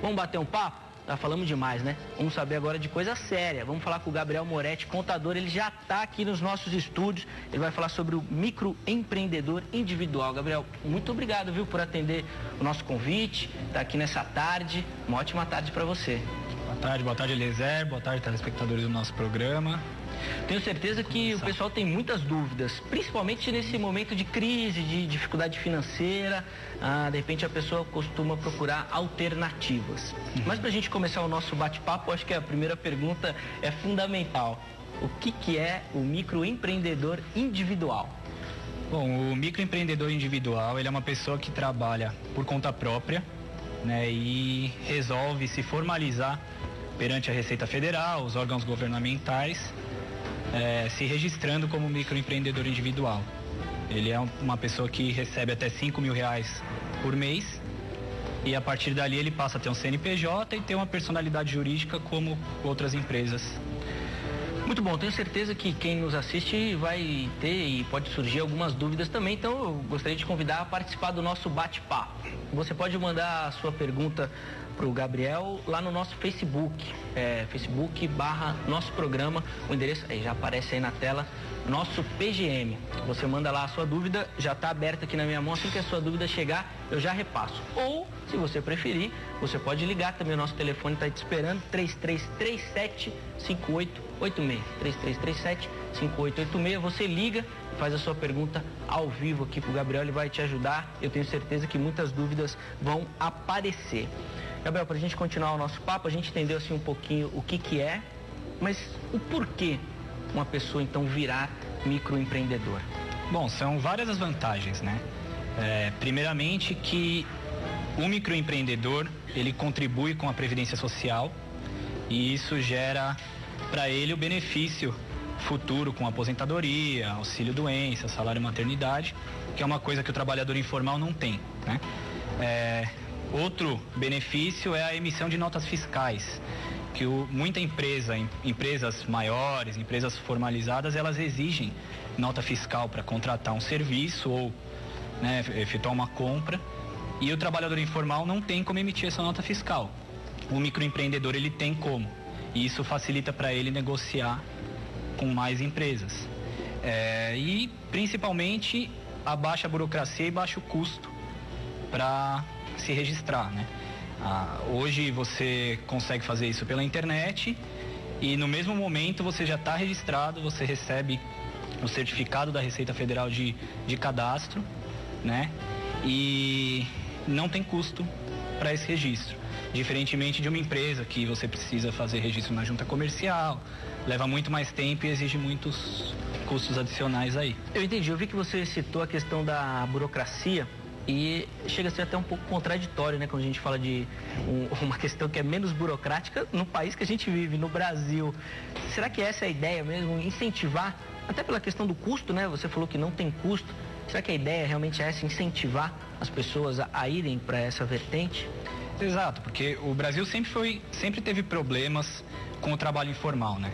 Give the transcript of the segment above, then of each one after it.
Vamos bater um papo? Tá falando demais, né? Vamos saber agora de coisa séria. Vamos falar com o Gabriel Moretti, contador. Ele já está aqui nos nossos estúdios. Ele vai falar sobre o microempreendedor individual. Gabriel, muito obrigado, viu, por atender o nosso convite. Tá aqui nessa tarde. Uma ótima tarde para você. Boa tarde, Eliezer. Boa tarde, telespectadores do nosso programa. Tenho certeza que o pessoal tem muitas dúvidas, principalmente nesse momento de crise, de dificuldade financeira. De repente a pessoa costuma procurar alternativas. Mas para a gente começar o nosso bate-papo, acho que a primeira pergunta é fundamental. O que é o microempreendedor individual? Bom, o microempreendedor individual, ele é uma pessoa que trabalha por conta própria, né, e resolve se formalizar perante a Receita Federal, os órgãos governamentais, se registrando como microempreendedor individual. Ele é uma pessoa que recebe até R$5.000 por mês e a partir dali ele passa a ter um CNPJ e ter uma personalidade jurídica como outras empresas. Muito bom, tenho certeza que quem nos assiste vai ter e pode surgir algumas dúvidas também, então eu gostaria de convidar a participar do nosso bate-papo. Você pode mandar a sua pergunta para o Gabriel lá no nosso Facebook, Facebook/nosso programa, o endereço aí já aparece aí na tela, nosso PGM. Você manda lá a sua dúvida, já está aberta aqui na minha mão, assim que a sua dúvida chegar, eu já repasso. Ou, se você preferir, você pode ligar também, o nosso telefone está te esperando, 3337-5886, 3337-5886, você liga e faz a sua pergunta ao vivo aqui para o Gabriel, ele vai te ajudar, eu tenho certeza que muitas dúvidas vão aparecer. Gabriel, para a gente continuar o nosso papo, a gente entendeu assim um pouquinho o que é, mas o porquê uma pessoa então virar microempreendedor? Bom, são várias as vantagens, né? Primeiramente que o microempreendedor, ele contribui com a Previdência Social e isso gera para ele o benefício futuro com aposentadoria, auxílio doença, salário maternidade, que é uma coisa que o trabalhador informal não tem, né? Outro benefício é a emissão de notas fiscais, que muita empresas maiores, empresas formalizadas, elas exigem nota fiscal para contratar um serviço ou, né, efetuar uma compra, e o trabalhador informal não tem como emitir essa nota fiscal. O microempreendedor, ele tem como, e isso facilita para ele negociar com mais empresas. E principalmente a baixa burocracia e baixo custo para se registrar, né? Hoje você consegue fazer isso pela internet e no mesmo momento você já está registrado, você recebe o certificado da Receita Federal de cadastro, né? E não tem custo para esse registro, diferentemente de uma empresa que você precisa fazer registro na junta comercial, leva muito mais tempo e exige muitos custos adicionais aí. Eu entendi, eu vi que você citou a questão da burocracia. E chega a ser até um pouco contraditório, né? Quando a gente fala de uma questão que é menos burocrática no país que a gente vive, no Brasil. Será que essa é a ideia mesmo? Incentivar, até pela questão do custo, né? Você falou que não tem custo. Será que a ideia realmente é essa, incentivar as pessoas a irem para essa vertente? Exato, porque o Brasil sempre teve problemas com o trabalho informal, né?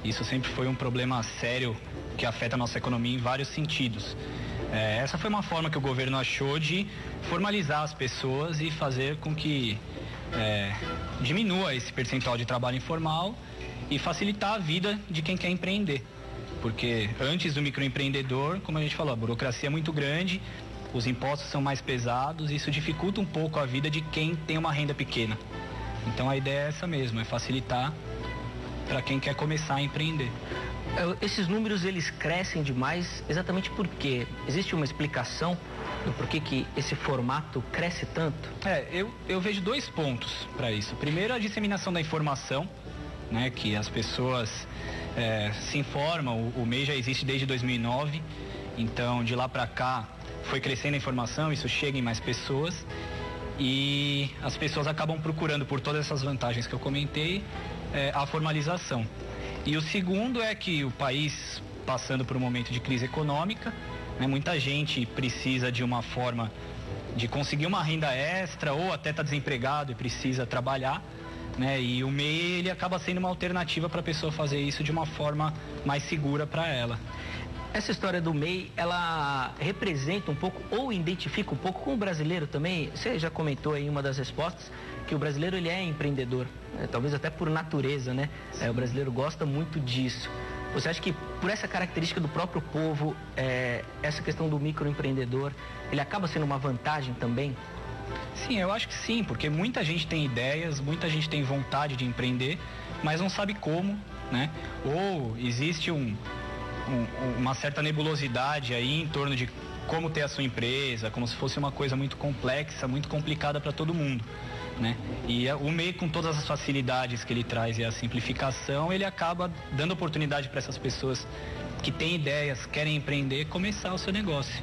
Isso sempre foi um problema sério que afeta a nossa economia em vários sentidos. Essa foi uma forma que o governo achou de formalizar as pessoas e fazer com que diminua esse percentual de trabalho informal e facilitar a vida de quem quer empreender. Porque antes do microempreendedor, como a gente falou, a burocracia é muito grande, os impostos são mais pesados, e isso dificulta um pouco a vida de quem tem uma renda pequena. Então a ideia é essa mesmo, é facilitar para quem quer começar a empreender. Esses números, eles crescem demais exatamente porque existe uma explicação do porquê que esse formato cresce tanto? Eu vejo dois pontos para isso. Primeiro, a disseminação da informação, né, que as pessoas se informam. O MEI já existe desde 2009, então de lá para cá foi crescendo a informação, isso chega em mais pessoas e as pessoas acabam procurando, por todas essas vantagens que eu comentei, a formalização. E o segundo é que o país, passando por um momento de crise econômica, né, muita gente precisa de uma forma de conseguir uma renda extra ou até está desempregado e precisa trabalhar, né, e o MEI, ele acaba sendo uma alternativa para a pessoa fazer isso de uma forma mais segura para ela. Essa história do MEI, ela representa um pouco, ou identifica um pouco com o brasileiro também. Você já comentou aí em uma das respostas que o brasileiro ele é empreendedor, talvez até por natureza, né? O brasileiro gosta muito disso. Você acha que por essa característica do próprio povo, essa questão do microempreendedor, ele acaba sendo uma vantagem também? Sim, eu acho que sim, porque muita gente tem ideias, muita gente tem vontade de empreender, mas não sabe como, né? Ou existe uma certa nebulosidade aí em torno de como ter a sua empresa, como se fosse uma coisa muito complexa, muito complicada para todo mundo, né? E o MEI, com todas as facilidades que ele traz e a simplificação, ele acaba dando oportunidade para essas pessoas que têm ideias, querem empreender, começar o seu negócio.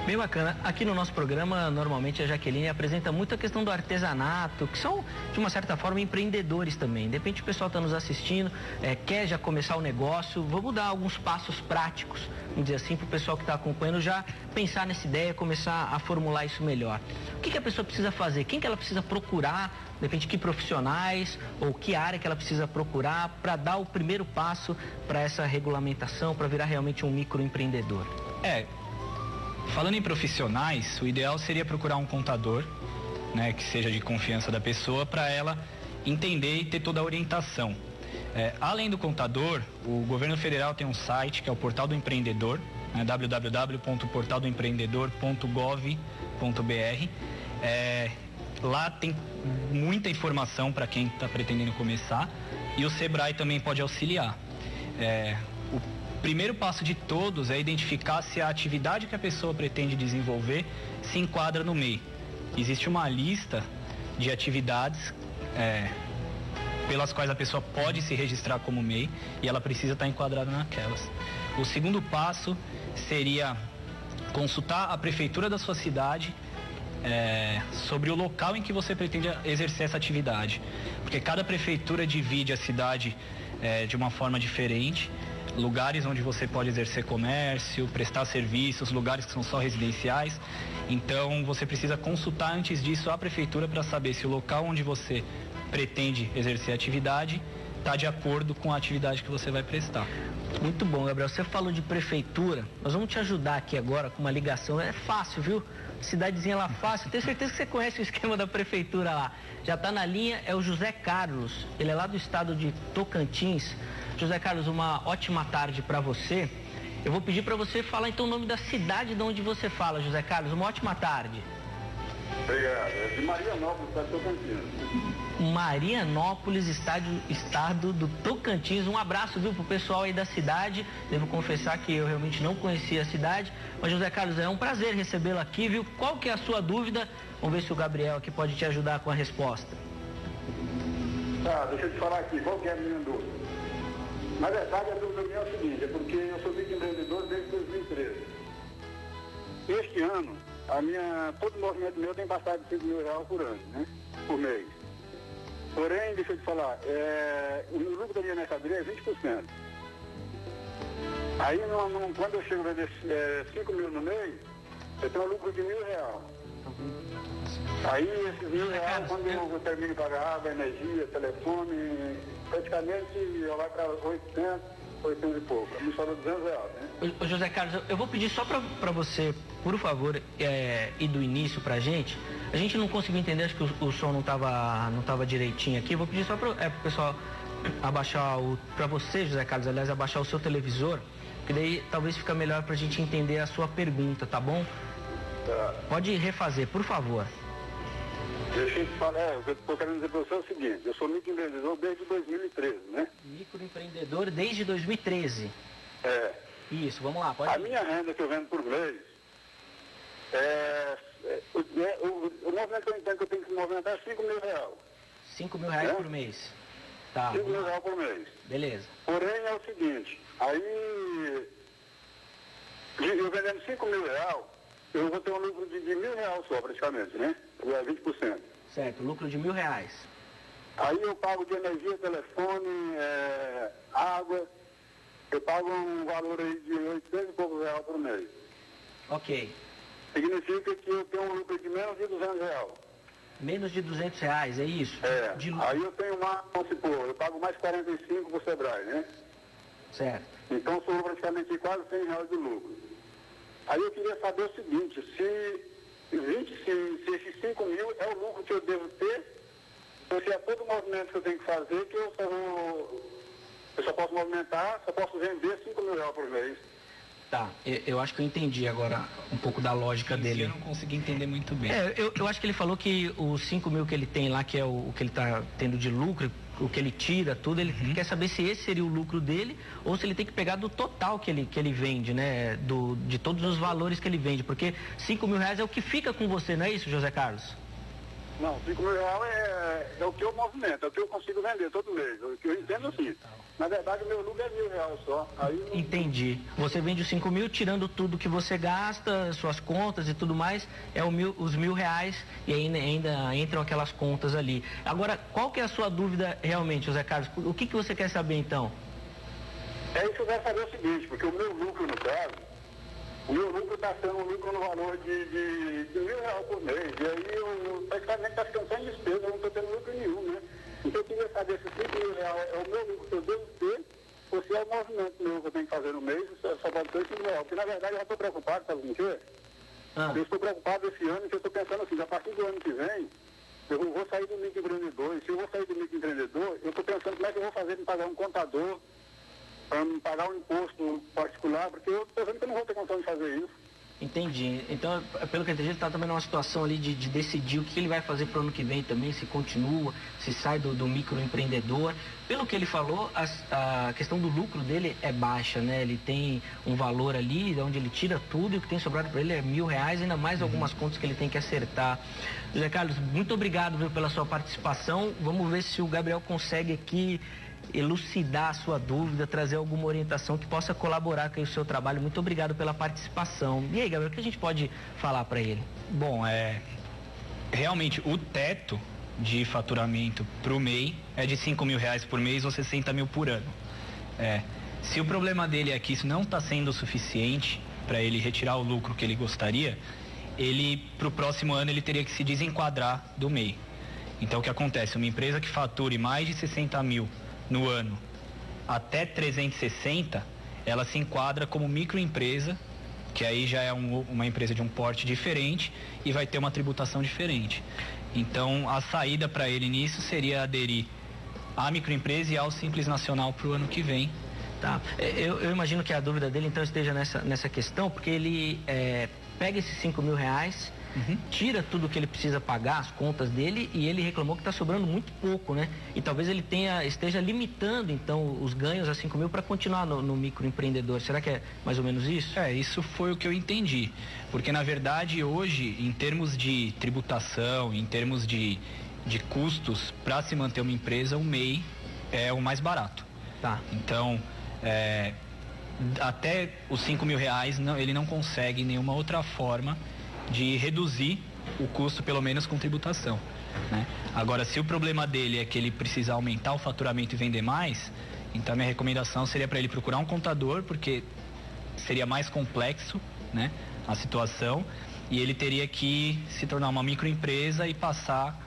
Bem bacana. Aqui no nosso programa, normalmente a Jaqueline apresenta muito a questão do artesanato, que são, de uma certa forma, empreendedores também. De repente o pessoal está nos assistindo, quer já começar o negócio. Vamos dar alguns passos práticos, vamos dizer assim, para o pessoal que está acompanhando já pensar nessa ideia, começar a formular isso melhor. O que a pessoa precisa fazer? Quem que ela precisa procurar? De repente, que profissionais ou que área que ela precisa procurar para dar o primeiro passo para essa regulamentação, para virar realmente um microempreendedor? Falando em profissionais, o ideal seria procurar um contador, né, que seja de confiança da pessoa, para ela entender e ter toda a orientação. Além do contador, o governo federal tem um site que é o Portal do Empreendedor, né, www.portaldoempreendedor.gov.br. Lá tem muita informação para quem está pretendendo começar, e o Sebrae também pode auxiliar. O primeiro passo de todos é identificar se a atividade que a pessoa pretende desenvolver se enquadra no MEI. Existe uma lista de atividades pelas quais a pessoa pode se registrar como MEI e ela precisa estar enquadrada naquelas. O segundo passo seria consultar a prefeitura da sua cidade sobre o local em que você pretende exercer essa atividade, porque cada prefeitura divide a cidade de uma forma diferente, lugares onde você pode exercer comércio, prestar serviços, lugares que são só residenciais. Então você precisa consultar antes disso a prefeitura para saber se o local onde você pretende exercer a atividade está de acordo com a atividade que você vai prestar. Muito bom, Gabriel. Você falou de prefeitura, nós vamos te ajudar aqui agora com uma ligação. É fácil, viu? Cidadezinha lá fácil. Tenho certeza que você conhece o esquema da prefeitura lá. Já está na linha, é o José Carlos. Ele é lá do estado de Tocantins. José Carlos, uma ótima tarde para você. Eu vou pedir para você falar então o nome da cidade de onde você fala, José Carlos. Uma ótima tarde. Obrigado. É de Marianópolis, estado do Tocantins. Marianópolis, estado do Tocantins. Um abraço, viu, pro pessoal aí da cidade. Devo confessar que eu realmente não conhecia a cidade. Mas, José Carlos, é um prazer recebê-lo aqui, viu? Qual que é a sua dúvida? Vamos ver se o Gabriel aqui pode te ajudar com a resposta. Tá, deixa eu te falar aqui. Qual que é a minha dúvida? Na verdade, a dúvida minha é o seguinte, é porque eu sou microempreendedor desde 2013. Este ano, todo o movimento meu tem passado de R$5.000 por ano, né? Por mês. Porém, deixa eu te falar, o lucro da minha mercadoria é 20%. Aí, quando eu chego a vender 5 mil no mês, eu tenho um lucro de R$1.000. Aí, esses R$1.000, quando eu termino de pagar água, energia, telefone, praticamente eu vai para 800 e pouco. Me sobra R$200, né? Ô, José Carlos, eu vou pedir só para você, por favor, ir do início pra gente. A gente não conseguiu entender, acho que o som não tava direitinho aqui. Eu vou pedir só pro pessoal abaixar para você, José Carlos, aliás, abaixar o seu televisor, que daí talvez fica melhor pra gente entender a sua pergunta, tá bom? Tá. Pode refazer, por favor. Deixa eu te falar, o que eu estou querendo dizer para você é o seguinte, eu sou microempreendedor desde 2013, né? Microempreendedor desde 2013. Isso, vamos lá, pode ir. A minha renda que eu vendo por mês, o movimento que eu entendo que eu tenho que movimentar é R$5.000. R$5.000 por mês. Tá. R$5.000 por mês. Beleza. Porém é o seguinte, aí eu vendendo R$5.000, eu vou ter um lucro de R$1.000 só praticamente, né? É 20%. Certo, lucro de R$1.000. Aí eu pago de energia, telefone, água, eu pago um valor aí de R$800 e poucos por mês. Ok. Significa que eu tenho um lucro de menos de R$200. Menos de R$200, é isso? Aí eu tenho vamos supor, eu pago mais 45 pro Sebrae, né? Certo. Então sobrou praticamente quase R$100 de lucro. Aí eu queria saber o seguinte, se esses 5 mil é o lucro que eu devo ter, ou se é todo o movimento que eu tenho que fazer, que eu só posso movimentar, só posso vender R$5.000 por mês. Tá, eu acho que eu entendi agora um pouco da lógica dele. Eu não consegui entender muito bem. Eu acho que ele falou que os 5 mil que ele tem lá, que é o que ele está tendo de lucro, o que ele tira, tudo, ele quer saber se esse seria o lucro dele ou se ele tem que pegar do total que ele vende, né? De todos os valores que ele vende, porque R$5.000 é o que fica com você, não é isso, José Carlos? Não, R$5.000 é o que eu movimento, é o que eu consigo vender todo mês, o que eu entendo assim. Na verdade, o meu lucro é R$1.000 só. Aí não... Entendi. Você vende os 5 mil, tirando tudo que você gasta, suas contas e tudo mais, é os R$1.000 e ainda entram aquelas contas ali. Agora, qual que é a sua dúvida realmente, José Carlos? O que você quer saber então? É isso que eu quero saber o seguinte, porque o meu lucro, no caso, o meu lucro está sendo um lucro no valor de R$1.000 por mês. E aí eu praticamente está ficando sem despesa, eu não estou tendo lucro nenhum, né? Então eu queria saber se R$5.000 é o meu lucro que eu devo ter, ou se é o movimento meu que eu tenho que fazer no mês, só pode ser R$5.000. Porque na verdade eu já estou preocupado, sabe com o quê? Eu estou preocupado esse ano, que eu estou pensando assim, a partir do ano que vem, eu vou sair do microempreendedor. E se eu vou sair do microempreendedor, eu estou pensando como é que eu vou fazer para pagar um contador, para pagar um imposto particular, porque eu estou vendo que eu não vou ter condição de fazer isso. Entendi. Então, pelo que eu entendi, ele está também numa situação ali de decidir o que ele vai fazer para o ano que vem também, se continua, se sai do microempreendedor. Pelo que ele falou, a questão do lucro dele é baixa, né? Ele tem um valor ali, onde ele tira tudo e o que tem sobrado para ele é R$1.000, ainda mais algumas contas que ele tem que acertar. José Carlos, muito obrigado, viu, pela sua participação. Vamos ver se o Gabriel consegue aqui elucidar a sua dúvida, trazer alguma orientação que possa colaborar com o seu trabalho. Muito obrigado pela participação. E aí, Gabriel, o que a gente pode falar para ele? Bom, realmente o teto de faturamento para o MEI é de R$5.000 por mês ou 60 mil por ano. Se o problema dele é que isso não está sendo suficiente para ele retirar o lucro que ele gostaria, para o próximo ano ele teria que se desenquadrar do MEI. Então o que acontece? Uma empresa que fature mais de 60 mil no ano até 360, ela se enquadra como microempresa, que aí já é uma empresa de um porte diferente e vai ter uma tributação diferente. Então a saída para ele nisso seria aderir à microempresa e ao Simples Nacional para o ano que vem. Tá. Eu imagino que a dúvida dele então esteja nessa questão, porque ele pega esses R$5.000, tira tudo que ele precisa pagar, as contas dele, e ele reclamou que está sobrando muito pouco, né? E talvez ele esteja limitando então os ganhos a 5 mil para continuar no microempreendedor. Será que é mais ou menos isso? Isso foi o que eu entendi. Porque na verdade hoje, em termos de tributação, em termos de custos, para se manter uma empresa, o MEI é o mais barato. Tá. Então, até os R$5.000 ele não consegue nenhuma outra forma de reduzir o custo, pelo menos com tributação, né? Agora, se o problema dele é que ele precisa aumentar o faturamento e vender mais, então a minha recomendação seria para ele procurar um contador, porque seria mais complexo, né, a situação, e ele teria que se tornar uma microempresa e passar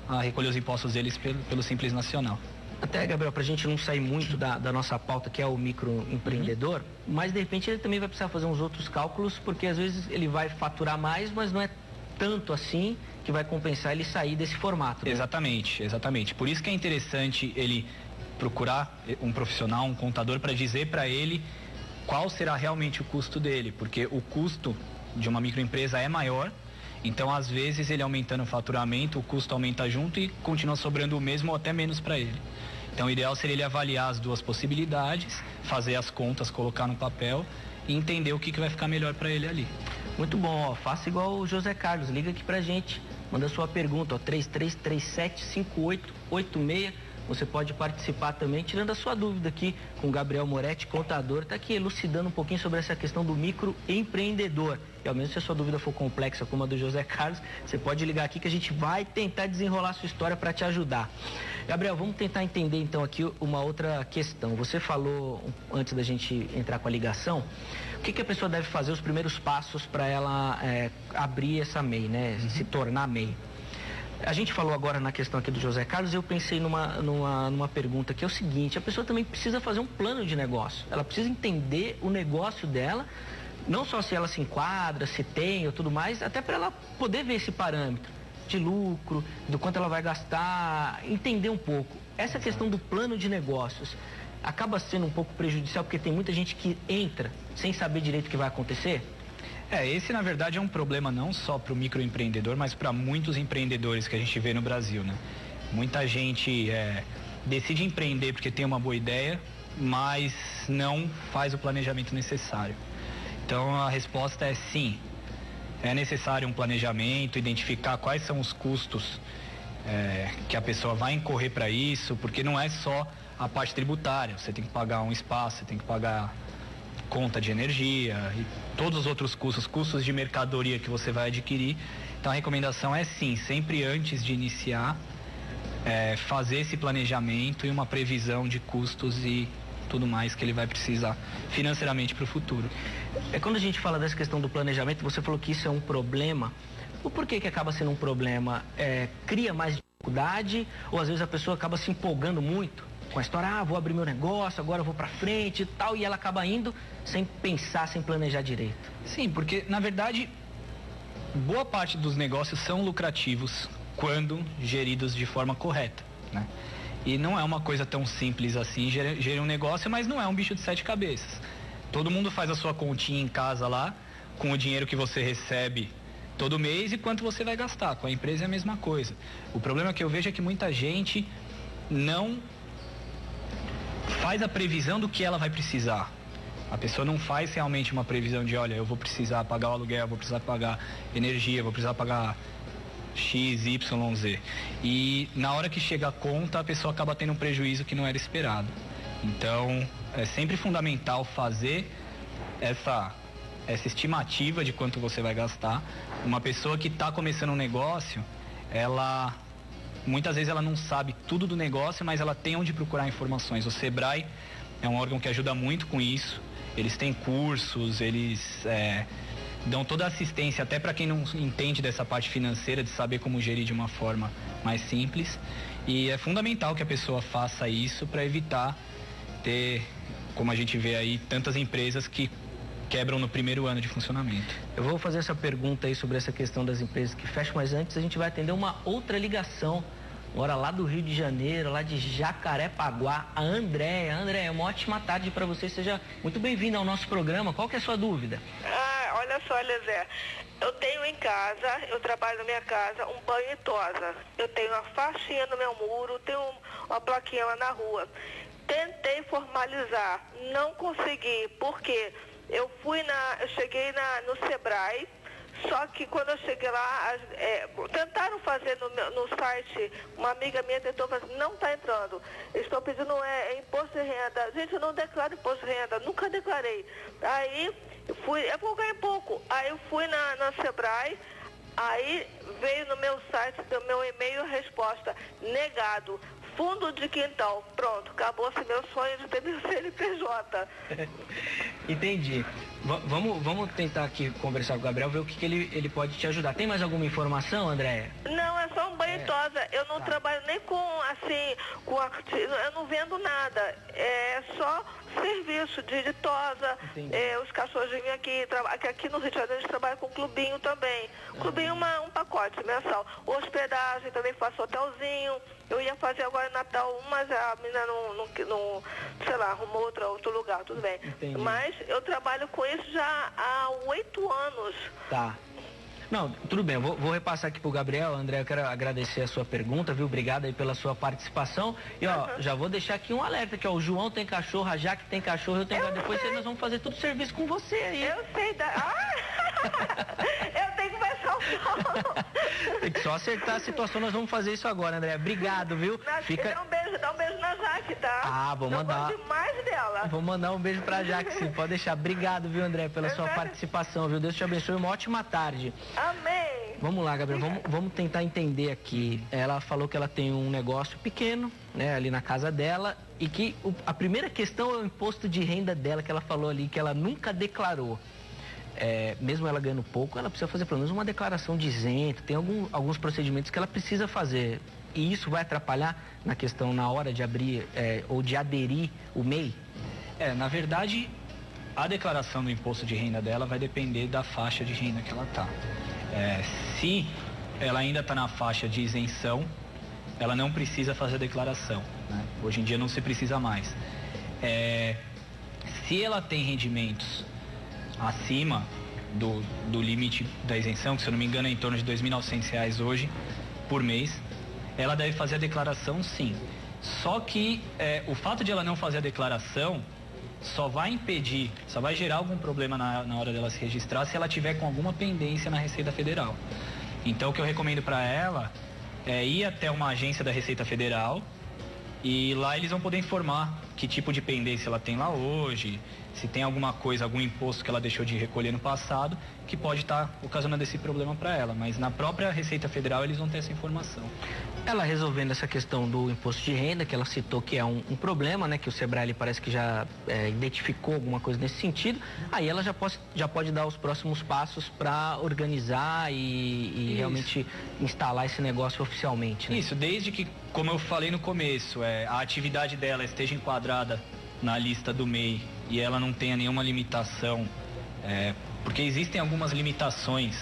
a recolher os impostos deles pelo Simples Nacional. Até, Gabriel, para a gente não sair muito da nossa pauta, que é o microempreendedor, mas de repente ele também vai precisar fazer uns outros cálculos, porque às vezes ele vai faturar mais, mas não é tanto assim que vai compensar ele sair desse formato, né? Exatamente. Por isso que é interessante ele procurar um profissional, um contador, para dizer para ele qual será realmente o custo dele, porque o custo de uma microempresa é maior. Então, às vezes, ele aumentando o faturamento, o custo aumenta junto e continua sobrando o mesmo ou até menos para ele. Então, o ideal seria ele avaliar as duas possibilidades, fazer as contas, colocar no papel e entender o que vai ficar melhor para ele ali. Muito bom, faça igual o José Carlos, liga aqui pra gente, manda sua pergunta, 33375886. Você pode participar também, tirando a sua dúvida aqui com o Gabriel Moretti, contador, está aqui elucidando um pouquinho sobre essa questão do microempreendedor. E ao menos se a sua dúvida for complexa como a do José Carlos, você pode ligar aqui que a gente vai tentar desenrolar a sua história para te ajudar. Gabriel, vamos tentar entender então aqui uma outra questão. Você falou, antes da gente entrar com a ligação, o que a pessoa deve fazer, os primeiros passos para ela abrir essa MEI, né? Se tornar MEI. A gente falou agora na questão aqui do José Carlos, eu pensei numa pergunta que é o seguinte: a pessoa também precisa fazer um plano de negócio, ela precisa entender o negócio dela, não só se ela se enquadra, se tem ou tudo mais, até para ela poder ver esse parâmetro de lucro, do quanto ela vai gastar, entender um pouco. Essa questão do plano de negócios acaba sendo um pouco prejudicial, porque tem muita gente que entra sem saber direito o que vai acontecer? Esse na verdade é um problema não só para o microempreendedor, mas para muitos empreendedores que a gente vê no Brasil, né? Muita gente decide empreender porque tem uma boa ideia, mas não faz o planejamento necessário. Então a resposta é sim, é necessário um planejamento, identificar quais são os custos que a pessoa vai incorrer para isso, porque não é só a parte tributária, você tem que pagar um espaço, você tem que pagar conta de energia e todos os outros custos de mercadoria que você vai adquirir. Então a recomendação é sim, sempre antes de iniciar, fazer esse planejamento e uma previsão de custos e tudo mais que ele vai precisar financeiramente para o futuro. Quando a gente fala dessa questão do planejamento, você falou que isso é um problema. O porquê que acaba sendo um problema? Cria mais dificuldade ou às vezes a pessoa acaba se empolgando muito com a história, vou abrir meu negócio, agora eu vou para frente e tal, e ela acaba indo sem pensar, sem planejar direito? Sim, porque na verdade boa parte dos negócios são lucrativos quando geridos de forma correta, né? E não é uma coisa tão simples assim gerir um negócio, mas não é um bicho de 7 cabeças. Todo mundo faz a sua continha em casa lá, com o dinheiro que você recebe todo mês e quanto você vai gastar. Com a empresa é a mesma coisa. O problema que eu vejo é que muita gente não faz a previsão do que ela vai precisar. A pessoa não faz realmente uma previsão de, olha, eu vou precisar pagar o aluguel, vou precisar pagar energia, vou precisar pagar X, Y, Z. E na hora que chega a conta, a pessoa acaba tendo um prejuízo que não era esperado. Então, é sempre fundamental fazer essa estimativa de quanto você vai gastar. Uma pessoa que está começando um negócio, muitas vezes ela não sabe tudo do negócio, mas ela tem onde procurar informações. O Sebrae é um órgão que ajuda muito com isso. Eles têm cursos, eles dão toda a assistência, até para quem não entende dessa parte financeira, de saber como gerir de uma forma mais simples. E é fundamental que a pessoa faça isso para evitar ter, como a gente vê aí, tantas empresas que quebram no primeiro ano de funcionamento. Eu vou fazer essa pergunta aí sobre essa questão das empresas que fecham, mas antes a gente vai atender uma outra ligação, agora lá do Rio de Janeiro, lá de Jacarepaguá, a Andréia. Andréia, uma ótima tarde para você, seja muito bem-vinda ao nosso programa. Qual que é a sua dúvida? Olha só, Eliezer, eu tenho em casa, eu trabalho na minha casa, um banho e tosa. Eu tenho uma faixinha no meu muro, tenho uma plaquinha lá na rua. Tentei formalizar, não consegui, porque eu cheguei no Sebrae, só que quando eu cheguei lá, tentaram fazer no site, uma amiga minha tentou fazer, não está entrando. Estou pedindo imposto de renda. Gente, eu não declaro imposto de renda, nunca declarei. Aí eu ganhei pouco. Aí eu fui na Sebrae, aí veio no meu site, do meu e-mail, a resposta, negado. Fundo de quintal, pronto, acabou-se meu sonho de ter meu CNPJ. Entendi. Vamos tentar aqui conversar com o Gabriel, ver o que ele pode te ajudar. Tem mais alguma informação, Andréia? Não, é só um banho e tosa. Eu não trabalho nem eu não vendo nada. É só serviço de tosa. Os cachorrinhos aqui no Rio de Janeiro a gente trabalha com clubinho também. Clubinho um pacote mensal. Hospedagem, também faço hotelzinho. Eu ia fazer agora em Natal, mas a menina não sei lá, arrumou outro lugar, tudo bem. Entendi. Mas eu trabalho com isso já há 8 anos. Tá. Não, tudo bem, vou repassar aqui pro Gabriel. André, eu quero agradecer a sua pergunta, viu? Obrigado aí pela sua participação. E já vou deixar aqui um alerta, que o João tem cachorro, a Jaque tem cachorro, eu tenho cachorro. Depois nós vamos fazer tudo serviço com você aí. Eu sei, eu tenho que pensar o som. Tem que só acertar a situação, nós vamos fazer isso agora, André. Obrigado, viu? Dá um beijo na Jaque, tá? Vou mandar. Eu gosto demais dela. Vou mandar um beijo pra Jaque, sim, pode deixar. Obrigado, viu, André, pela sua participação, viu? Deus te abençoe, uma ótima tarde. Amém. Vamos lá, Gabriel, vamos tentar entender aqui. Ela falou que ela tem um negócio pequeno, né, ali na casa dela, e que a primeira questão é o imposto de renda dela, que ela falou ali, que ela nunca declarou. mesmo ela ganhando pouco, ela precisa fazer pelo menos uma declaração de isento, tem alguns procedimentos que ela precisa fazer. E isso vai atrapalhar na questão, na hora de abrir ou de aderir o MEI? Na verdade, a declaração do imposto de renda dela vai depender da faixa de renda que ela está. Se ela ainda está na faixa de isenção, ela não precisa fazer a declaração, né? Hoje em dia não se precisa mais. Se ela tem rendimentos acima do limite da isenção, que se eu não me engano é em torno de R$ 2.900 hoje por mês, ela deve fazer a declaração, sim. Só que o fato de ela não fazer a declaração só vai gerar algum problema na hora dela se registrar se ela tiver com alguma pendência na Receita Federal. Então o que eu recomendo para ela é ir até uma agência da Receita Federal e lá eles vão poder informar que tipo de pendência ela tem lá hoje, se tem alguma coisa, algum imposto que ela deixou de recolher no passado, que pode estar ocasionando esse problema para ela. Mas na própria Receita Federal eles vão ter essa informação. Ela resolvendo essa questão do imposto de renda, que ela citou que é um problema, né? Que o Sebrae parece que já identificou alguma coisa nesse sentido, aí ela já pode dar os próximos passos para organizar e realmente instalar esse negócio oficialmente, né? Isso, desde que, como eu falei no começo, a atividade dela esteja enquadrada na lista do MEI e ela não tenha nenhuma limitação, porque existem algumas limitações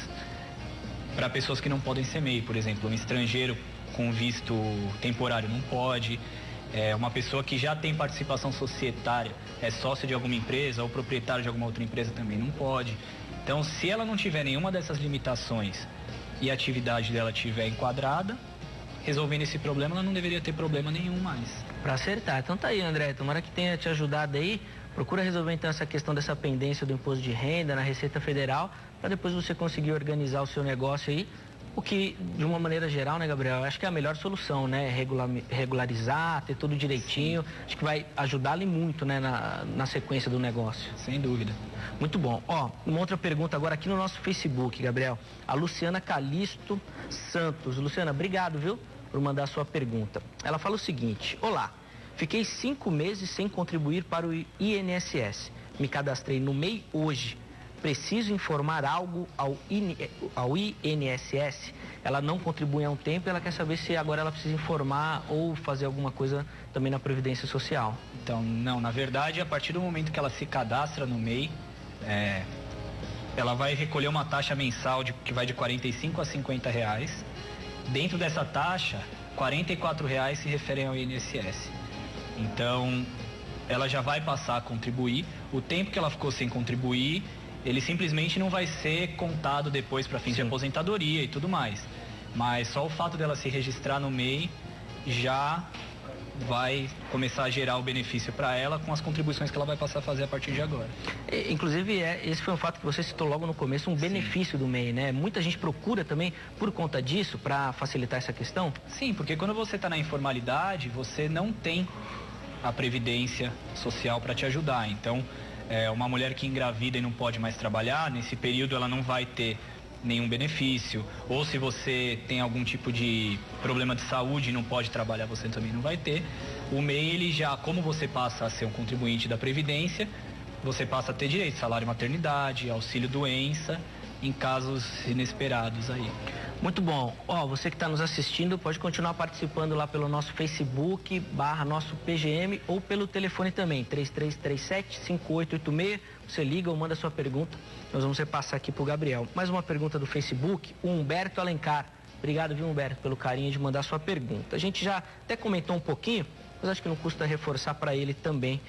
para pessoas que não podem ser MEI, por exemplo, um estrangeiro com visto temporário não pode, uma pessoa que já tem participação societária, é sócio de alguma empresa ou proprietário de alguma outra empresa também não pode. Então, se ela não tiver nenhuma dessas limitações e a atividade dela estiver enquadrada, resolvendo esse problema, ela não deveria ter problema nenhum mais. Para acertar. Então tá aí, André, tomara que tenha te ajudado aí. Procura resolver então essa questão dessa pendência do imposto de renda na Receita Federal, para depois você conseguir organizar o seu negócio aí. O que, de uma maneira geral, né, Gabriel, acho que é a melhor solução, né? Regularizar, ter tudo direitinho. Sim. Acho que vai ajudá-lo muito, né, na sequência do negócio. Sem dúvida. Muito bom. Uma outra pergunta agora aqui no nosso Facebook, Gabriel. A Luciana Calisto Santos. Luciana, obrigado, viu, por mandar a sua pergunta. Ela fala o seguinte: olá, fiquei 5 meses sem contribuir para o INSS. Me cadastrei no MEI hoje. Preciso informar algo ao INSS? Ela não contribui há um tempo e ela quer saber se agora ela precisa informar ou fazer alguma coisa também na Previdência Social. Então, não, na verdade, a partir do momento que ela se cadastra no MEI, ela vai recolher uma taxa mensal que vai de R$45 a R$50. Dentro dessa taxa, R$44 se referem ao INSS. Então, ela já vai passar a contribuir. O tempo que ela ficou sem contribuir, ele simplesmente não vai ser contado depois para fins de aposentadoria e tudo mais. Mas só o fato dela se registrar no MEI já vai começar a gerar o benefício para ela com as contribuições que ela vai passar a fazer a partir de agora. Inclusive, esse foi um fato que você citou logo no começo, um benefício do MEI, né? Muita gente procura também por conta disso para facilitar essa questão? Sim, porque quando você está na informalidade, você não tem a previdência social para te ajudar. Então, uma mulher que engravida e não pode mais trabalhar, nesse período ela não vai ter nenhum benefício, ou se você tem algum tipo de problema de saúde e não pode trabalhar, você também não vai ter. O MEI, ele já, como você passa a ser um contribuinte da Previdência, você passa a ter direito a salário maternidade, auxílio doença, em casos inesperados aí. Muito bom. Você que está nos assistindo pode continuar participando lá pelo nosso Facebook, nosso PGM, ou pelo telefone também, 3337-5886. Você liga ou manda sua pergunta, nós vamos repassar aqui para o Gabriel. Mais uma pergunta do Facebook, o Humberto Alencar. Obrigado, viu, Humberto, pelo carinho de mandar sua pergunta. A gente já até comentou um pouquinho, mas acho que não custa reforçar para ele também.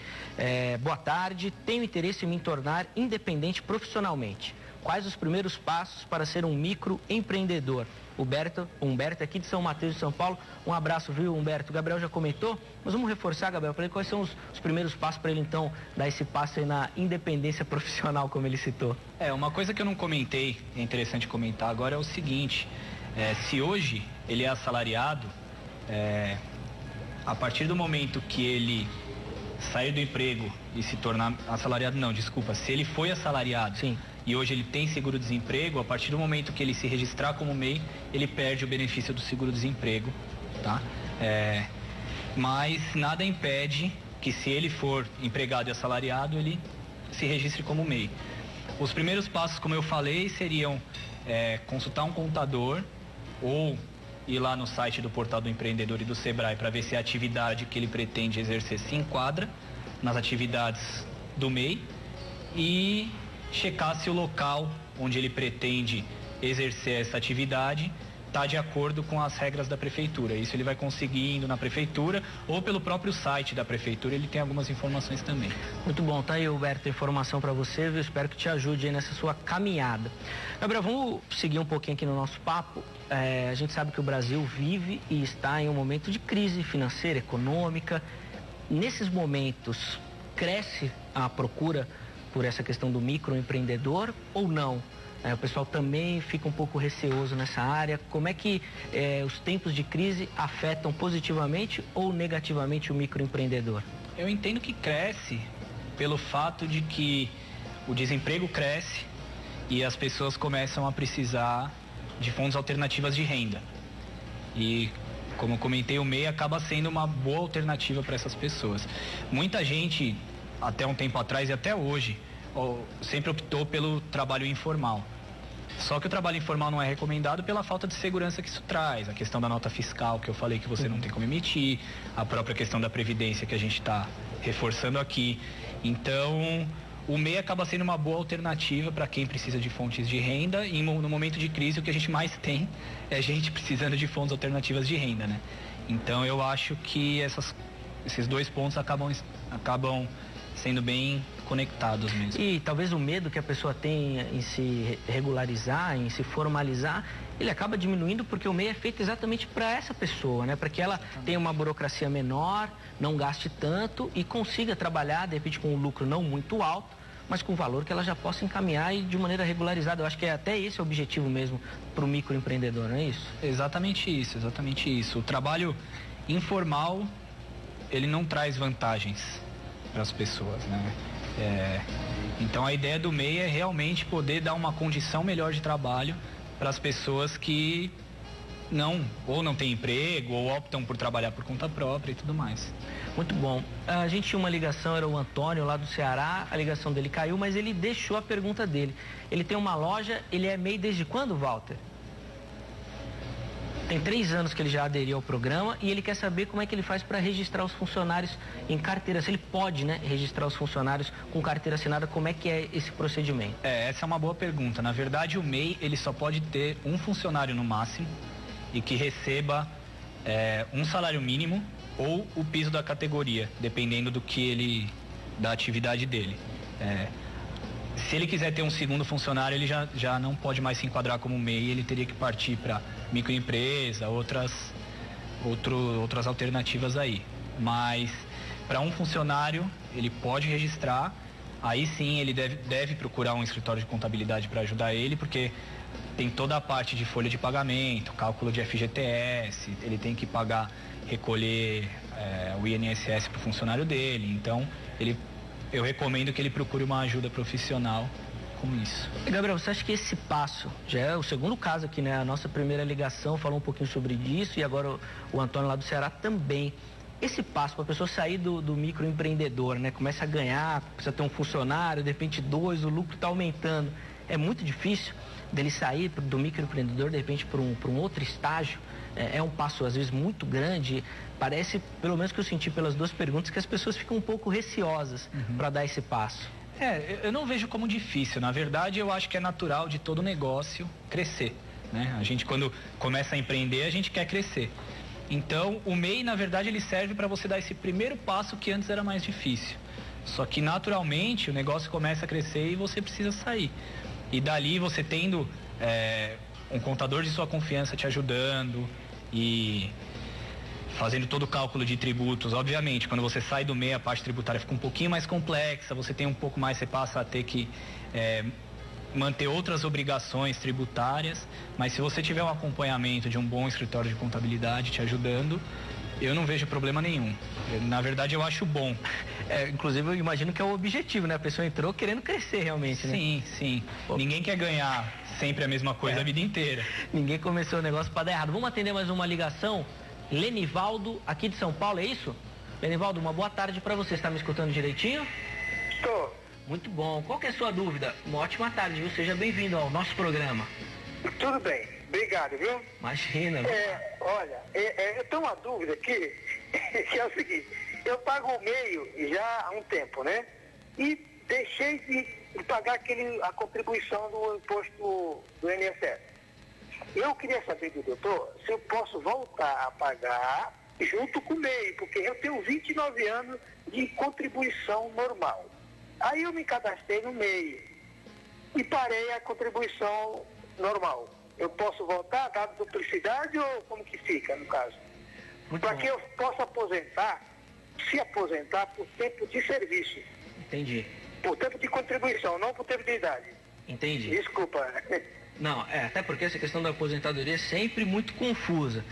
Boa tarde, tenho interesse em me tornar independente profissionalmente. Quais os primeiros passos para ser um microempreendedor? Humberto aqui de São Mateus de São Paulo. Um abraço, viu, Humberto? O Gabriel já comentou, mas vamos reforçar, Gabriel, para ele quais são os primeiros passos para ele, então, dar esse passo aí na independência profissional, como ele citou. Uma coisa que eu não comentei, é interessante comentar agora, é o seguinte: se hoje ele é assalariado, a partir do momento que ele sair do emprego e se tornar assalariado, se ele foi assalariado, sim, e hoje ele tem seguro-desemprego, a partir do momento que ele se registrar como MEI, ele perde o benefício do seguro-desemprego, tá? Mas nada impede que, se ele for empregado e assalariado, ele se registre como MEI. Os primeiros passos, como eu falei, seriam consultar um contador ou ir lá no site do Portal do Empreendedor e do Sebrae para ver se a atividade que ele pretende exercer se enquadra nas atividades do MEI e checar se o local onde ele pretende exercer essa atividade está de acordo com as regras da prefeitura. Isso ele vai conseguir indo na prefeitura ou pelo próprio site da prefeitura, ele tem algumas informações também. Muito bom, tá aí, Huberto, informação para você, eu espero que te ajude aí nessa sua caminhada. Gabriel, vamos seguir um pouquinho aqui no nosso papo. A gente sabe que o Brasil vive e está em um momento de crise financeira, econômica. Nesses momentos, cresce a procura por essa questão do microempreendedor ou não? O pessoal também fica um pouco receoso nessa área. Como é que os tempos de crise afetam positivamente ou negativamente o microempreendedor? Eu entendo que cresce pelo fato de que o desemprego cresce e as pessoas começam a precisar de fontes alternativas de renda. E, como eu comentei, o MEI acaba sendo uma boa alternativa para essas pessoas. Muita gente, até um tempo atrás e até hoje, sempre optou pelo trabalho informal. Só que o trabalho informal não é recomendado pela falta de segurança que isso traz. A questão da nota fiscal, que eu falei que você não tem como emitir, a própria questão da previdência que a gente está reforçando aqui. Então, o MEI acaba sendo uma boa alternativa para quem precisa de fontes de renda e no momento de crise o que a gente mais tem é gente precisando de fontes alternativas de renda, né? Então, eu acho que esses dois pontos acabam sendo bem conectados mesmo. E talvez o medo que a pessoa tem em se regularizar, em se formalizar, ele acaba diminuindo porque o MEI é feito exatamente para essa pessoa, né? Para que ela tenha uma burocracia menor, não gaste tanto e consiga trabalhar, de repente, com um lucro não muito alto, mas com valor que ela já possa encaminhar e de maneira regularizada. Eu acho que até esse é o objetivo mesmo para o microempreendedor, não é isso? Exatamente isso, exatamente isso. O trabalho informal, ele não traz vantagens para as pessoas, né? Então a ideia do MEI é realmente poder dar uma condição melhor de trabalho para as pessoas que não têm emprego ou optam por trabalhar por conta própria e tudo mais. Muito bom. A gente tinha uma ligação, era o Antônio lá do Ceará, a ligação dele caiu, mas ele deixou a pergunta dele. Ele tem uma loja, ele é MEI desde quando, Walter? Tem 3 anos que ele já aderiu ao programa e ele quer saber como é que ele faz para registrar os funcionários em carteira. Se ele pode, né, registrar os funcionários com carteira assinada, como é que é esse procedimento? Essa é uma boa pergunta. Na verdade, o MEI, ele só pode ter um funcionário no máximo e que receba um salário mínimo ou o piso da categoria, dependendo da atividade dele. Se ele quiser ter um segundo funcionário, ele já não pode mais se enquadrar como MEI, ele teria que partir para microempresa, outras alternativas aí. Mas para um funcionário, ele pode registrar, aí sim ele deve procurar um escritório de contabilidade para ajudar ele, porque tem toda a parte de folha de pagamento, cálculo de FGTS, ele tem que recolher o INSS para o funcionário dele, então eu recomendo que ele procure uma ajuda profissional com isso. Gabriel, você acha que esse passo, já é o segundo caso aqui, né? A nossa primeira ligação falou um pouquinho sobre isso e agora o Antônio lá do Ceará também. Esse passo para a pessoa sair do microempreendedor, né? Começa a ganhar, precisa ter um funcionário, de repente 2, o lucro está aumentando. É muito difícil dele sair do microempreendedor, de repente, para um outro estágio. É um passo, às vezes, muito grande. Parece, pelo menos que eu senti pelas duas perguntas, que as pessoas ficam um pouco receosas para dar esse passo. Eu não vejo como difícil. Na verdade, eu acho que é natural de todo negócio crescer, né? A gente, quando começa a empreender, a gente quer crescer. Então, o MEI, na verdade, ele serve para você dar esse primeiro passo que antes era mais difícil. Só que, naturalmente, o negócio começa a crescer e você precisa sair. E dali, você tendo um contador de sua confiança te ajudando e fazendo todo o cálculo de tributos. Obviamente, quando você sai do MEI, a parte tributária fica um pouquinho mais complexa, você tem um pouco mais, você passa a ter que manter outras obrigações tributárias, mas se você tiver um acompanhamento de um bom escritório de contabilidade te ajudando, eu não vejo problema nenhum. Na verdade, eu acho bom. Inclusive, eu imagino que é o objetivo, né? A pessoa entrou querendo crescer realmente, né? Sim. Ninguém quer ganhar sempre a mesma coisa a vida inteira. Ninguém começou o negócio para dar errado. Vamos atender mais uma ligação. Lenivaldo, aqui de São Paulo, é isso? Lenivaldo, uma boa tarde para você. Está me escutando direitinho? Estou. Muito bom. Qual que é a sua dúvida? Uma ótima tarde, viu? Seja bem-vindo ao nosso programa. Tudo bem, obrigado, viu? Imagina. Olha, eu tenho uma dúvida aqui, que é o seguinte, eu pago o MEI já há um tempo, né? E deixei de pagar a contribuição do imposto do INSS. Eu queria saber do doutor se eu posso voltar a pagar junto com o MEI, porque eu tenho 29 anos de contribuição normal. Aí eu me cadastrei no MEI e parei a contribuição normal. Eu posso voltar, dado duplicidade, ou como que fica, no caso? Para que eu possa se aposentar por tempo de serviço. Entendi. Por tempo de contribuição, não por tempo de idade. Entendi. Desculpa. Não, até porque essa questão da aposentadoria é sempre muito confusa.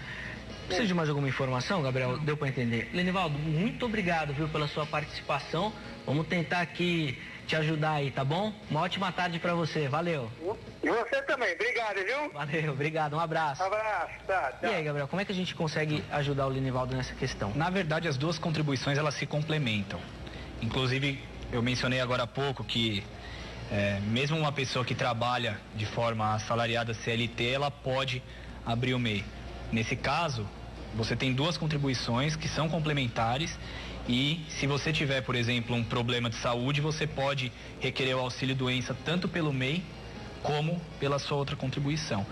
Precisa de mais alguma informação, Gabriel? Deu para entender. Lenivaldo, muito obrigado, viu, pela sua participação. Vamos tentar aqui te ajudar aí, tá bom? Uma ótima tarde para você. Valeu. E você também. Obrigado, viu? Valeu, obrigado. Um abraço. Abraço, tá. E aí, Gabriel, como é que a gente consegue ajudar o Lenivaldo nessa questão? Na verdade, as duas contribuições, elas se complementam. Inclusive, eu mencionei agora há pouco que mesmo uma pessoa que trabalha de forma assalariada CLT, ela pode abrir o MEI. Nesse caso, você tem duas contribuições que são complementares e se você tiver, por exemplo, um problema de saúde, você pode requerer o auxílio-doença tanto pelo MEI como pela sua outra contribuição.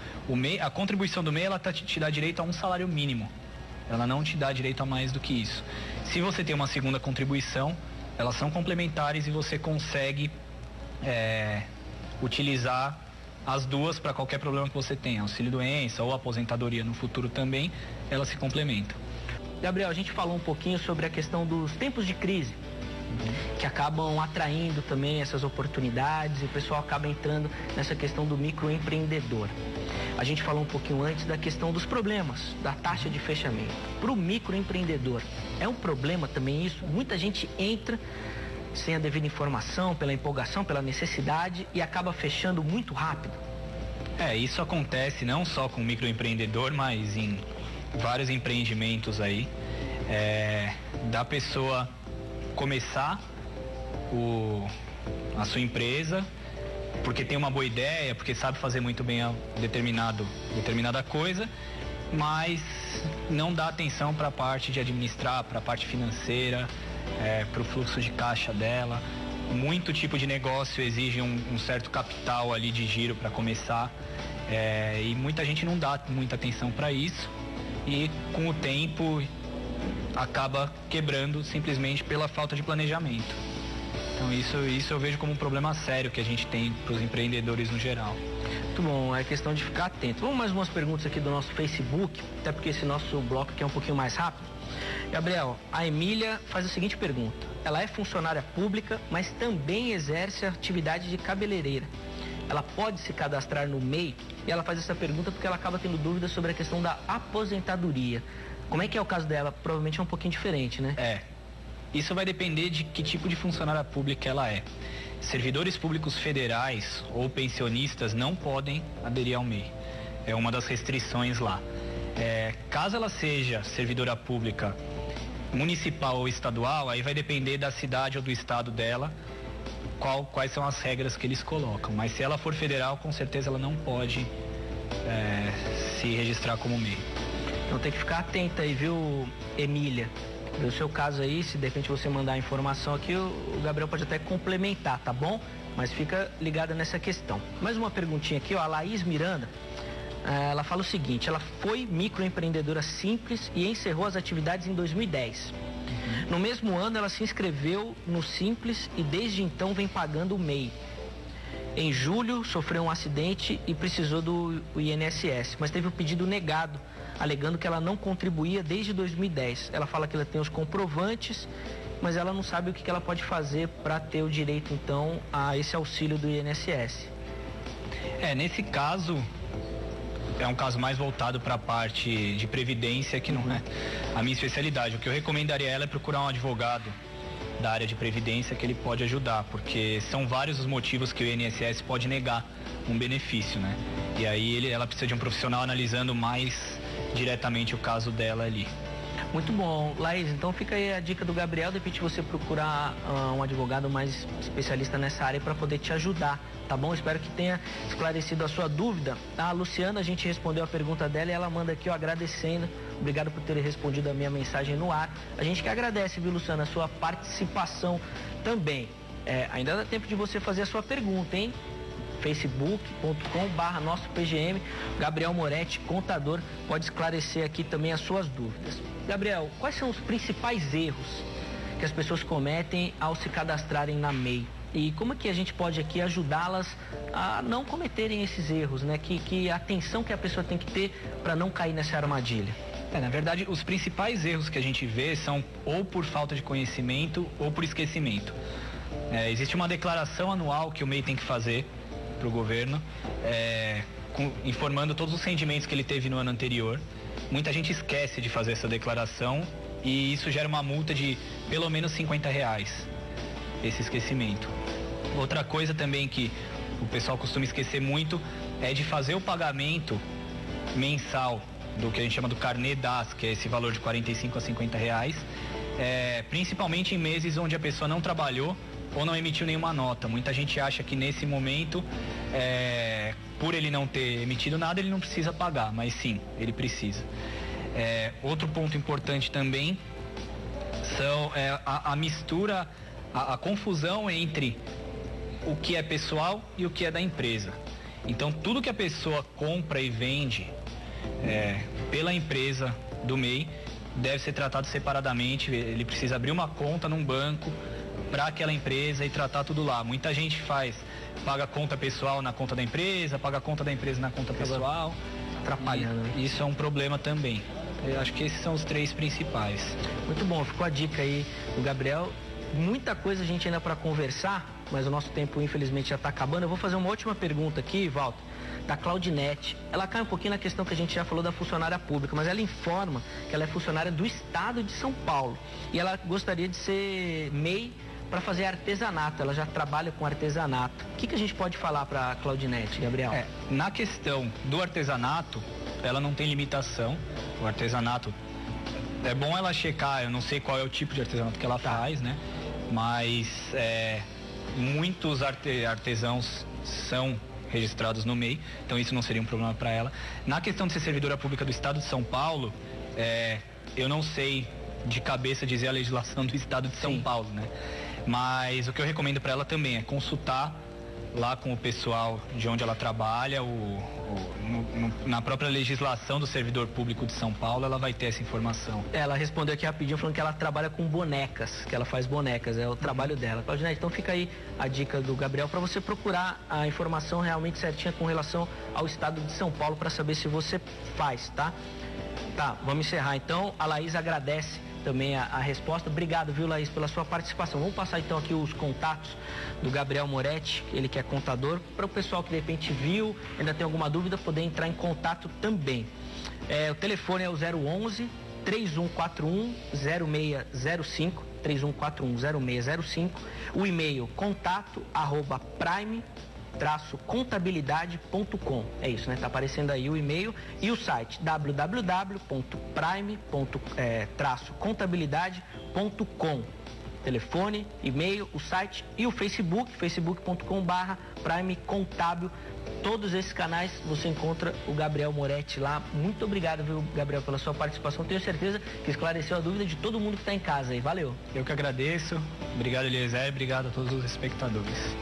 A contribuição do MEI, ela te dá direito a um salário mínimo. Ela não te dá direito a mais do que isso. Se você tem uma segunda contribuição, elas são complementares e você consegue utilizar as duas para qualquer problema que você tenha, auxílio-doença ou aposentadoria no futuro também, elas se complementam. Gabriel, a gente falou um pouquinho sobre a questão dos tempos de crise, que acabam atraindo também essas oportunidades e o pessoal acaba entrando nessa questão do microempreendedor. A gente falou um pouquinho antes da questão dos problemas, da taxa de fechamento. Para o microempreendedor, é um problema também isso? Muita gente entra sem a devida informação, pela empolgação, pela necessidade e acaba fechando muito rápido. Isso acontece não só com o microempreendedor, mas em vários empreendimentos aí. Da pessoa começar a sua empresa, porque tem uma boa ideia, porque sabe fazer muito bem determinada coisa, mas não dá atenção para a parte de administrar, para a parte financeira, para o fluxo de caixa dela. Muito tipo de negócio exige um certo capital ali de giro para começar, e muita gente não dá muita atenção para isso e com o tempo acaba quebrando simplesmente pela falta de planejamento. Então isso eu vejo como um problema sério que a gente tem para os empreendedores no geral. Muito bom, é questão de ficar atento. Vamos mais umas perguntas aqui do nosso Facebook, até porque esse nosso bloco aqui é um pouquinho mais rápido. Gabriel, a Emília faz a seguinte pergunta. Ela é funcionária pública, mas também exerce a atividade de cabeleireira. Ela pode se cadastrar no MEI? E ela faz essa pergunta porque ela acaba tendo dúvidas sobre a questão da aposentadoria. Como é que é o caso dela? Provavelmente é um pouquinho diferente, né? Isso vai depender de que tipo de funcionária pública ela é. Servidores públicos federais ou pensionistas não podem aderir ao MEI. É uma das restrições lá. Caso ela seja servidora pública municipal ou estadual, aí vai depender da cidade ou do estado dela, quais são as regras que eles colocam. Mas se ela for federal, com certeza ela não pode se registrar como MEI. Então tem que ficar atenta aí, viu, Emília? No seu caso aí, se de repente você mandar a informação aqui, o Gabriel pode até complementar, tá bom? Mas fica ligada nessa questão. Mais uma perguntinha aqui, ó, a Laís Miranda, ela fala o seguinte, ela foi microempreendedora simples e encerrou as atividades em 2010. No mesmo ano, ela se inscreveu no Simples e desde então vem pagando o MEI. Em julho, sofreu um acidente e precisou do INSS, mas teve o pedido negado, alegando que ela não contribuía desde 2010. Ela fala que ela tem os comprovantes, mas ela não sabe o que ela pode fazer para ter o direito, então, a esse auxílio do INSS. Nesse caso, é um caso mais voltado para a parte de previdência, que não é a minha especialidade. O que eu recomendaria a ela é procurar um advogado da área de previdência que ele pode ajudar, porque são vários os motivos que o INSS pode negar um benefício, né? E aí ela precisa de um profissional analisando mais diretamente o caso dela ali. Muito bom. Laís, então fica aí a dica do Gabriel, de repente você procurar um advogado mais especialista nessa área para poder te ajudar, tá bom? Espero que tenha esclarecido a sua dúvida. A Luciana, a gente respondeu a pergunta dela e ela manda aqui, ó, agradecendo. Obrigado por ter respondido a minha mensagem no ar. A gente que agradece, viu, Luciana, a sua participação também. Ainda dá tempo de você fazer a sua pergunta, hein? facebook.com/nosso PGM. Gabriel Moretti, contador, pode esclarecer aqui também as suas dúvidas. Gabriel, quais são os principais erros que as pessoas cometem ao se cadastrarem na MEI? E como é que a gente pode aqui ajudá-las a não cometerem esses erros, né? Que atenção que a pessoa tem que ter para não cair nessa armadilha? Na verdade, os principais erros que a gente vê são ou por falta de conhecimento ou por esquecimento. Existe uma declaração anual que o MEI tem que fazer para o governo, informando todos os rendimentos que ele teve no ano anterior. Muita gente esquece de fazer essa declaração e isso gera uma multa de pelo menos R$50, esse esquecimento. Outra coisa também que o pessoal costuma esquecer muito é de fazer o pagamento mensal do que a gente chama do carnê DAS, que é esse valor de R$45 a R$50, principalmente em meses onde a pessoa não trabalhou ou não emitiu nenhuma nota. Muita gente acha que nesse momento, por ele não ter emitido nada, ele não precisa pagar, mas sim, ele precisa. Outro ponto importante também são a mistura, a confusão entre o que é pessoal e o que é da empresa. Então, tudo que a pessoa compra e vende pela empresa do MEI deve ser tratado separadamente. Ele precisa abrir uma conta num banco para aquela empresa e tratar tudo lá. Muita gente paga a conta pessoal na conta da empresa, paga a conta da empresa na conta pessoal, atrapalhando. Isso é um problema também. Eu acho que esses são os três principais. Muito bom, ficou a dica aí do Gabriel. Muita coisa a gente ainda para conversar, mas o nosso tempo infelizmente já está acabando. Eu vou fazer uma última pergunta aqui, Walter, da Claudinete. Ela cai um pouquinho na questão que a gente já falou da funcionária pública, mas ela informa que ela é funcionária do estado de São Paulo e ela gostaria de ser MEI para fazer artesanato. Ela já trabalha com artesanato. O que a gente pode falar para a Claudinete, Gabriel? Na questão do artesanato, ela não tem limitação. O artesanato, é bom ela checar, eu não sei qual é o tipo de artesanato que ela faz, né? Mas muitos artesãos são registrados no MEI, então isso não seria um problema para ela. Na questão de ser servidora pública do estado de São Paulo, eu não sei de cabeça dizer a legislação do estado de São Paulo, né? Mas o que eu recomendo para ela também é consultar lá com o pessoal de onde ela trabalha, na própria legislação do servidor público de São Paulo, ela vai ter essa informação. Ela respondeu aqui rapidinho, falando que ela trabalha com bonecas, que ela faz bonecas, é o trabalho dela. Claudinete, então fica aí a dica do Gabriel para você procurar a informação realmente certinha com relação ao estado de São Paulo para saber se você faz, tá? Tá, vamos encerrar então. A Laís agradece também a resposta. Obrigado, viu, Laís, pela sua participação. Vamos passar então aqui os contatos do Gabriel Moretti, ele que é contador, para o pessoal que de repente viu, ainda tem alguma dúvida, poder entrar em contato também. O telefone é o 011 3141 0605, 3141 0605, o e-mail contato@prime-contabilidade.com. É isso, né? Tá aparecendo aí o e-mail e o site www.prime-contabilidade.com. Telefone, e-mail, o site e o Facebook, facebook.com/Prime Contábil. Todos esses canais você encontra o Gabriel Moretti lá. Muito obrigado, viu, Gabriel, pela sua participação. Tenho certeza que esclareceu a dúvida de todo mundo que está em casa aí. Valeu. Eu que agradeço. Obrigado, Eliezer. Obrigado a todos os espectadores.